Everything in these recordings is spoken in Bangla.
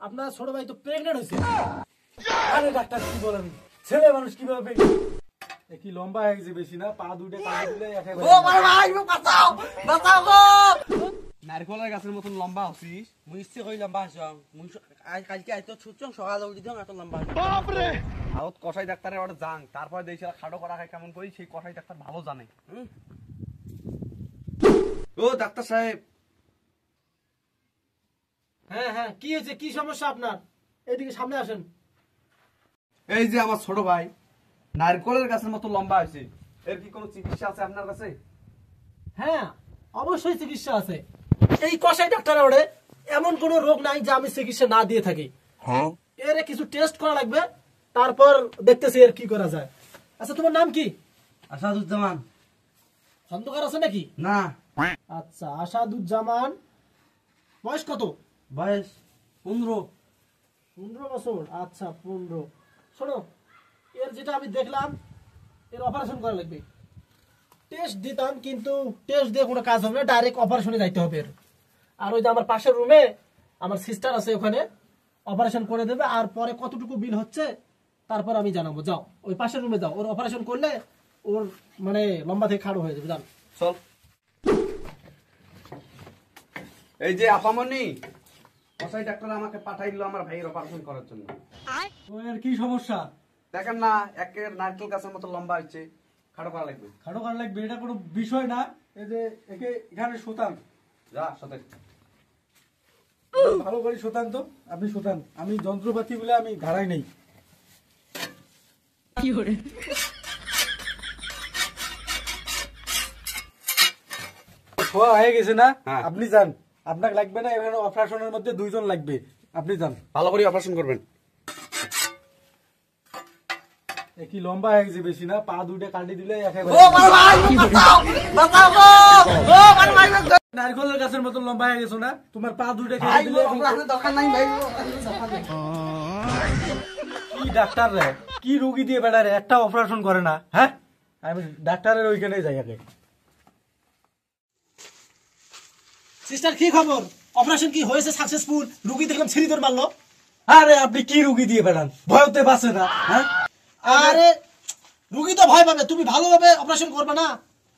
আপনার ছোট ভাই তো প্রেগনেন্ট হয়েছে। আরে ডাক্তার কি বলেন, ছেলে মানুষ কিভাবে কি লম্বা হয়ে গেছে বেশি না, পা দুটো কাটে দিলে একেবারে। ও ভাই ভাই বাঁচাও বাঁচাও গো। নারকেলের গাছের মতন লম্বা হছিস, মুই ইচ্ছে কই লম্বা হইছং। মুই কালকে আইতো ছুটছং সকালে উঠি দিম এত লম্বা। বাপ রে, আউত কসাই ডাক্তারের ওটা যাং, তারপর দেইছিলা খাড়ো করা খায় কেমন করি, সেই কসাই ডাক্তার ভালো জানে। ও ডাক্তার সাহেব। হ্যাঁ হ্যাঁ, কি হয়েছে, কি সমস্যা আপনার? এইদিকে সামনে আসেন। এই যে আমার ছোট ভাই নারকেলের গাছের মতো লম্বা হয়েছে, এর কি কোনো চিকিৎসা আছে আপনার কাছে? হ্যাঁ অবশ্যই চিকিৎসা আছে। এই কসাই ডাক্তার ওরে এমন কোন রোগ নাই যে আমি চিকিৎসা না দিয়ে থাকি। এর কিছু টেস্ট করা লাগবে, তারপর দেখতেছি এর কি করা যায়। আচ্ছা তোমার নাম কি? আসাদুজ্জামান। খন্দকার আছে নাকি? না। আচ্ছা আসাদুজ্জামান, বয়স কত? বয়স 15। 15 বছর। আচ্ছা 15। শোনো, এর যেটা আমি দেখলাম, এর অপারেশন করা লাগবে। টেস্ট দিতাম কিন্তু টেস্ট দিয়ে কোনো কাজ হবে না, ডাইরেক্ট অপারেশনে যাইতে হবে এর। আর ওই যে আমার পাশের রুমে আমার সিস্টার আছে, ওখানে অপারেশন করে দেবে। আর পরে কতটুকু বিল হচ্ছে তারপর আমি জানাবো। যাও ওই পাশের রুমে যাও, ওর অপারেশন করলে ওর মানে লম্বা থেকে খাড়ো হয়ে যাবে। জান চল। এই যে আপামনি, কসাই ডাক্তার আমাকে পাঠাইলো আমার ভাইয়ের অপারেশন করার জন্য। এর কি সমস্যা? দেখেন না, একের নারকেল গাছের মতো লম্বা হচ্ছে, খাড়ো করা লাগবে। খাড়ো করা লাগবে, এটা কোনো বিষয় না। এই যে একে এখানে শোতান, যা সাথে ভালো করে শোতান। তো আপনি শোতান, আমি যন্ত্রপাতি বলে আমি ঘাড়াই নেই। হয়ে গেছে না? আপনি যান, আপনাকে লাগবে না। এখানে অপারেশনের মধ্যে 2 জন লাগবে, আপনি যান। ভালো করে অপারেশন করবেন। কি লম্বা হয়ে গেছে বেশি না, পা দুটো কাটি দিলে একেবারে। নারকেলের গাছের মতন লম্বা হয়ে গেছো না, তোমার পা দুটো কেটে দিলে। দরকার নাই ভাই। কি ডাক্তার রে, কি রোগী দিয়ে বেড়ারে, একটা অপারেশন করে না। হ্যাঁ আমি ডাক্তারের ওইখানে যাই আগে। সিস্টার কি খবর, অপারেশন কি হয়েছে সাকসেসফুল? রোগী দেখলাম ছিরি তোর মারলো। আরে আপনি কি রোগী দিয়ে বেড়ান, ভয়তে বাঁচে না। হ্যাঁ আরে রোগী তো ভয় পাবে, তুমি ভালোভাবে অপারেশন করবে না।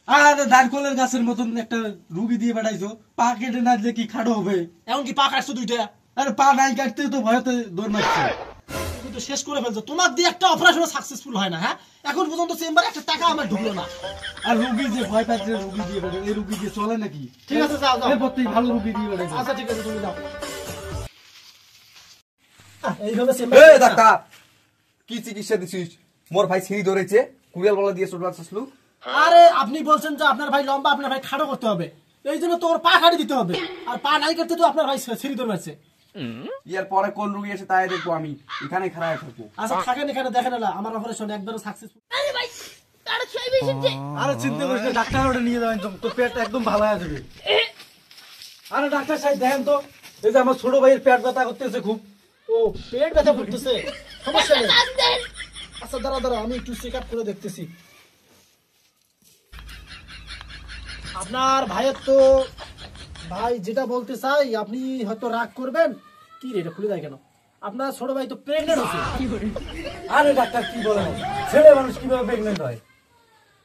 আরে নারকেলের গাছের মতন একটা রোগী দিয়ে বেড়াইছো, পা কেটে না দিলে কি খাড়ো হবে? এমন কি পা কাটছো 2টা? আরে পা নাই কাটতে তো ভয়তে দৌড় মারছে। তুমি তো শেষ করে ফেলছো, তোমার দিয়ে একটা অপারেশন সাকসেসফুল হয় না। হ্যাঁ এখন পর্যন্ত চেম্বারে একটা টাকা আমার ঢুকলো না। আর রোগী যে ভয় পাচ্ছে, রোগী দিয়ে বেড়াই, এই রোগী দিয়ে চলে নাকি? ঠিক আছে যাও যাও, এরপর তুই ভালো রোগী দিয়ে বেড়াই। আচ্ছা ঠিক আছে তুমি যাও। এইভাবে চেম্বারে ডাক্তার কি চিকিৎসা দিছিস? মোর ভাই ছিঁড়ি ধরেছে, কুড়িয়াল বলা দিয়ে ছোট বাচ্চা। আরে আপনি বলছেন যে আপনার ভাই লম্বা, আপনার ভাই খাড়ো করতে হবে, এই জন্য তোর পা কাটি দিতে হবে। আর পা নাই কাটতে তো আপনার ভাই ছিঁড়ি ধরে মারছে। এর পরে কোন রোগী এসে তাই দেখবো, আমি এখানে খাড়ায় থাকবো। আচ্ছা থাকেন এখানে, দেখেন না আমার অপারেশন একবারও সাকসেসফুল। আরে ভাই তার ছয় বেশি যে, আরে চিন্তা করিস না, ডাক্তার ওটা নিয়ে যাবেন, তো পেট একদম ভালো হয়ে যাবে। আরে ডাক্তার সাহেব দেখেন তো, এই যে আমার ছোট ভাইয়ের পেট ব্যথা করতেছে খুব। ও পেট ব্যথা করতেছে, সমস্যা নেই। আচ্ছা দাঁড়া দাঁড়া, আমি একটু চেক আপ করে দেখতেছি। আপনার ভাইয়ের তো, ভাই যেটা বলতে চাই, আপনি হয়তো রাগ করবেন। কি রে, এটা খুলে দেয় কেন? আপনার ছোট ভাই তো প্রেগনেন্ট হয়েছে। আরে ডাক্তার কি বলেন, ছেলে মানুষ কিভাবে প্রেগনেন্ট হয়?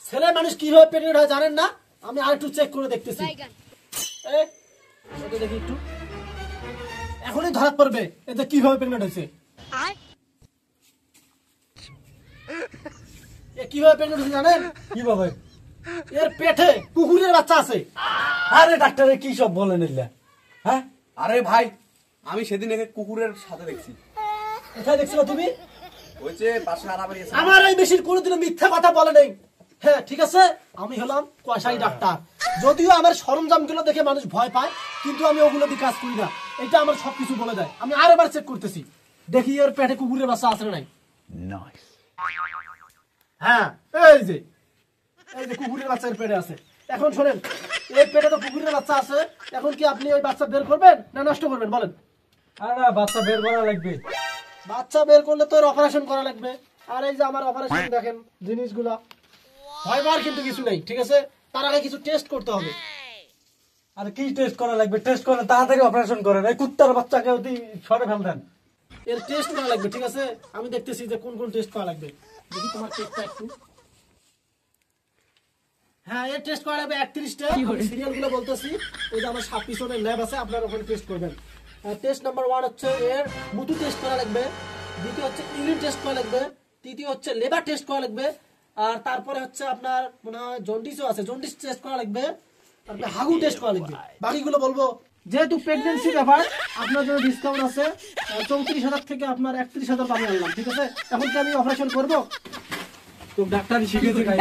ছেলে মানুষ কিভাবে প্রেগনেন্ট হয় জানেন না? আমি আর একটু চেক করে দেখতেছি। এটা দেখি একটু, এখনই ধরা পড়বে এটা কিভাবে প্রেগনেন্ট হয়েছে। কিভাবে প্রেগনেন্ট হয়েছে জানেন? কিভাবে? এর পেটে কুকুরের বাচ্চা আছে। আরে ডাক্তারে কি সব বলেন এগুলা? হ্যাঁ আরে ভাই, আমি সেদিন একে কুকুরের সাথে দেখছি। কোথায় দেখছিলা তুমি? ওই যে পাশে আরাবাড়ি আছে। আমার এই বেশির কোনোদিনও মিথ্যা কথা বলে নেই। হ্যাঁ ঠিক আছে, আমি হলাম কসাই ডাক্তার। যদিও আমার সরঞ্জাম গুলো দেখে মানুষ ভয় পায়, কিন্তু আমি ওগুলো দিয়ে কাজ করি না। এটা আমার সবকিছু বলে দেয়। আমি আরেকবার চেক করতেছি, দেখি এর পেটে কুকুরের বাচ্চা আছে না নাই। হ্যাঁ এই যে কুকুরের বাচ্চা এর পেটে আছে। এখন শোনেন, এর পেটে তো কুকুরের বাচ্চা আছে। এখন কি আপনি ওই বাচ্চা বের করবেন না নষ্ট করবেন বলেন? আরে না, বাচ্চা বের করা লাগবে। বাচ্চা বের করলে তো অপারেশন করা লাগবে। আর এই যে আমার অপারেশন দেখেন জিনিসগুলা, ভয় পাওয়ার কিন্তু কিছু নেই। ঠিক আছে, তার আগে কিছু টেস্ট করতে হবে। আর কি টেস্ট করা লাগবে? টেস্ট করে তাড়াতাড়ি অপারেশন করেন। এই কুত্তার বাচ্চাকে অতি সরে ফেল দেন। এর টেস্ট করা লাগবে, ঠিক আছে? আমি দেখতেছি যে কোন কোন টেস্ট করা লাগবে। দেখি তোমার টেস্টটা একটু। হ্যাঁ, এর টেস্ট করা লাগবে 31টা। আমি সিরিয়ালগুলো বলতেছি। ওই যে আমার সাব পিছনে ল্যাব আছে, আপনারা ওখানে টেস্ট করবেন। টেস্ট নাম্বার 1 হচ্ছে এর মুতু টেস্ট করা লাগবে, দ্বিতীয় হচ্ছে ইউরিন টেস্ট করা লাগবে, তৃতীয় হচ্ছে লেবার টেস্ট করা লাগবে, আর তারপরে হচ্ছে আপনার মনে হয় জন্ডিসও আছে, জন্ডিস টেস্ট করা লাগবে, তারপরে হাগু টেস্ট করা লাগবে। বাকিগুলো বলবো। যেহেতু প্রেগন্যান্সি ব্যাপার, আপনার জন্য ডিসকাউন্ট আছে 34,000 থেকে আপনার 31,000 পাবে আনলাম, ঠিক আছে? এখন কি আমি অপারেশন করবো? তো ডাক্তারি শিখেছে গাই?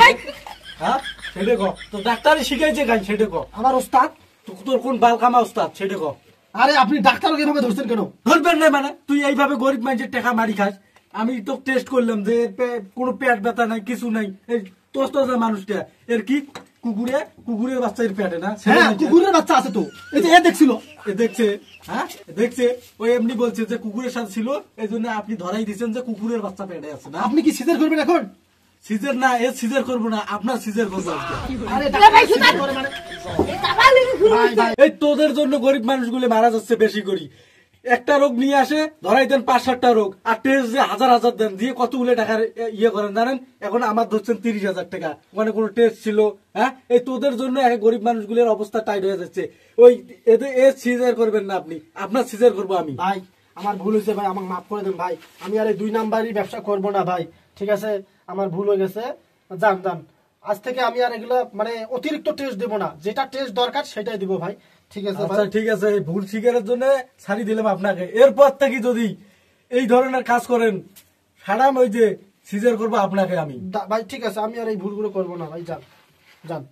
হ্যাঁ, সেটা কো। তো ডাক্তারি শিখাইছে গাই, সেটা কো। আমার ওস্তাদ। তোর কোন বালকামা ওস্তাদ, সেটা কো। আরে আপনি ডাক্তারকে এভাবে ধরছেন কেন? ধরবেন না মানে? তুই এইভাবে গরিব মানুষের টাকা মারি খাস। আমি তো টেস্ট করলাম যে কোনো পেট ব্যথা নাই, কিছু নাই। এই তোস্ত যে মানুষটা, এর কি কুকুরের বাচ্চা এর পেটে না? হ্যাঁ, কুকুরের বাচ্চা আছে তো। এই যে এ দেখছিল, এ দেখছে, হ্যাঁ দেখছে। ওই এমনি বলছে যে কুকুরের সাথে ছিল, এই জন্য আপনি ধরাই দিচ্ছেন যে কুকুরের বাচ্চা পেটে আছে না? আপনি কি সিজার করবেন এখন? সিজার না, এ সিজার করবো না, আপনার সিজার করবো আজকে। আরে ডাক্তার সিজার করে মানে? ভাই, ভাই, এই তোদের জন্য গরিব মানুষগুলো মারা যাচ্ছে বেশি করি। একটা রোগ নিয়ে আসে, ধরাই দেন 5-7টা রোগ, আর টেস্ট যে হাজার হাজার দেন, দিয়ে কতগুলো টাকার ইয়ে করেন জানেন? এখন আমার ধরছেন 30,000 টাকা, ওখানে কোনো টেস্ট ছিল? হ্যাঁ, এই তোদের জন্য এক গরিব মানুষগুলোর অবস্থা টাইট হয়ে যাচ্ছে। ওই এদের সিজার করবেন না আপনি, আপনার সিজার করবো আমি। ভাই আমার ভুল হয়েছে ভাই, আমাকে মাফ করে দেন ভাই। আমি আর এই 2 নাম্বারই ব্যবসা করব না ভাই, ঠিক আছে? আমার ভুল হয়ে গেছে। যান যান, আজ থেকে আমি আর এগুলো মানে অতিরিক্ত টেস্ট দেব না, যেটা টেস্ট দরকার সেটাই দিব ভাই, ঠিক আছে? আচ্ছা ঠিক আছে, এই ভুল শিকারের জন্য ছাড়ি দিলাম আপনাকে। এরপর থেকে যদি এই ধরনের কাজ করেন, সারাম ওই যে সিজার করবো আপনাকে আমি। ভাই ঠিক আছে, আমি আর এই ভুলগুলো করব না ভাই। যান যান।